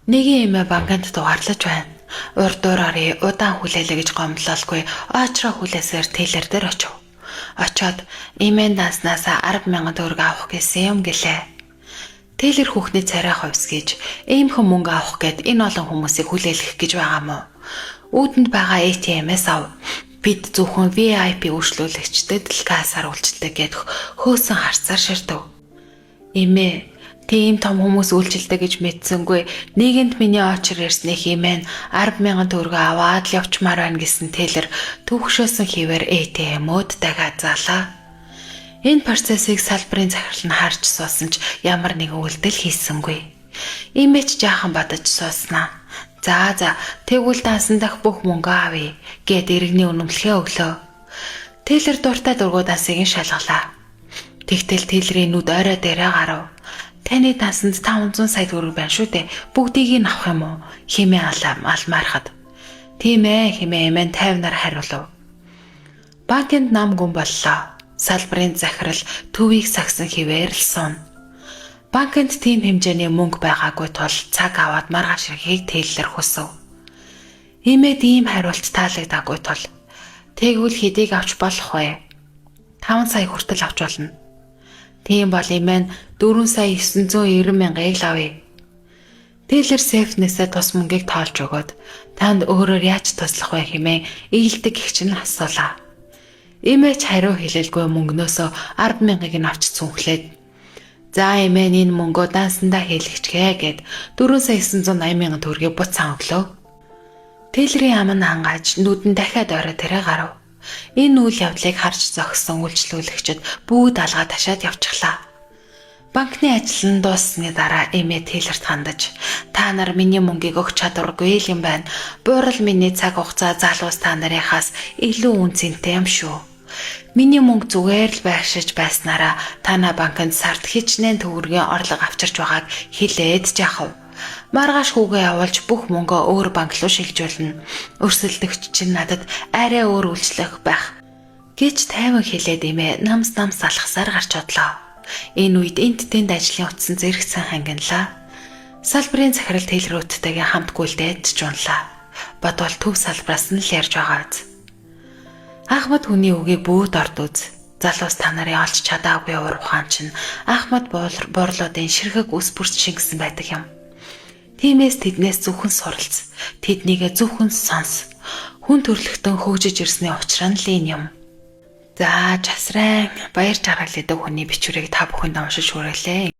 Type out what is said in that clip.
Нэгийн эмээ банкнд дугаарлаж байна. Урдуураараа удаан хүлээлэ гэж гомдлолгүй очроо хүлээсээр тэлэр дээр очив. Очоод эмээн данснасаа 10,000 төгрөг авах гэсэн юм гэлээ. Тэлэр хүүхний царай хувьсгийж иймхэн мөнгө авах гэд энэ олон хүмүүсийг хүлээлгэх гэж байгаа мó. Үүдэнд байгаа ATM-ээс ав. Бид зөвхөн VIP үйлчлүүлэгчдэд л кассаар үйлчлдэг гэд хөөсөн харцаар ширдэв. Эмээ тийм том хүмүүс үйлчлдэг гэж мэдсэнгүй нийгэмд миний очир ирснэх эмээ 10,000 төгрөг аваад л явчмаар байна гэсэн тэлэр төвөгшөөсөн хിവэр ATM-ууд дахиад заалаа. Энэ процессыг салбарын захирал нь харж суусан ч ямар нэгэн үйлдэл хийсэнгүй. Эмээ ч жаахан бодож сууснаа. За тэгвэл даасан дах бүх мөнгө авъя гэд иргэний үнэмлэхээ өглөө. Тэлэр дуртай дургуудаасыг нь шалгалаа. Тэгтэл тэлрийн нүд орой дээрээ гарав. Таны дансанд 500 сая төгрөг байна шүү дээ. Бүгдийг нь авах юм уу? Хэмээн алмаархад. Тийм ээ хэмээн эмээ 50-нар хариулав. Банкнд нам гүн боллоо. Салбарын захирал төвийг сагсан хിവэр л суун. Банкнд тийм хэмжээний мөнгө байгаагүй тул цаг аваад маргааш ирэхийг тэллэр хүсв. Эмээд ийм хариулт таалагдаагүй тул тэгвэл хэдийг авч болох вэ? 5 сая хүртэл авч болно. Тийм бол эмээ 4 сая 990 мянгыг л авъя. Тэлэр сейфнээсээ тус мөнгийг тоолж өгөөд танд өөрөөр яаж туслах вэ хэмээн ээлдэг гэгч нь асуулаа. Эмээч хариу хэлэлгүй мөнгнөөсөө 10,000-ыг нь авч цүнхлээд за эмээ энэ мөнгөө дансандаа хэлэгчгээ гэд 4 сая 980 мянган төгрөгийг буцаан өглөө. Тэлрийн ам нь хангааж нүдэн дахиад орой тэрэ гарав. Энэ үйл явдлыг харж зогссон үйлчлүүлэгчид бүгд алгаа ташаад явчихлаа. Банкны ажил нь дууссаны дараа эмээ тэлэрт хандаж та нар миний мөнгийг өгч чадваргүй л юм байна. Буурал миний цаг хугацаа залуус та нарынхаас илүү үнцэнтэй юм шүү. Миний мөнгө зүгээр л байшиж байснараа танай банкнд сард хичнээн төгрөгийн орлого авчирч байгааг хэлээд жахав. Маргааш хүүгээ явуулж бүх мөнгөө өөр банк руу шилжүүлнэ. Өрсөлдөгч чинь надад арай өөр үйлчлэх байх гэж тайван хэлээд эмээ намс алхасаар гарч одлоо. Энэ үед энт тэнд ажлын утсан зэрэгцэн хангинлаа. Салбарын захирал тэлрүүдтэйгээ хамт гүйлдээд жунлаа. Бодвол төв салбраас нь л ярьж байгаа биз. Ахмад хүний үгийг бүгд орд үз. Залуус та нарын олж чадаагүй уур ухаан чинь Ахмад буурлуудын ширхэг ус бүрс шингэсэн байдаг юм. Тиймээс тэднээс зөвхөн суралц. Тэднийгээ зөвхөн сонс. Хүн төрлөختөн хөгжиж ирсний учраа нь л энэ юм. За жасраа баяр жаргал гэдэг хүний бичвэрийг та бүхэнд уншиж хүргэлээ.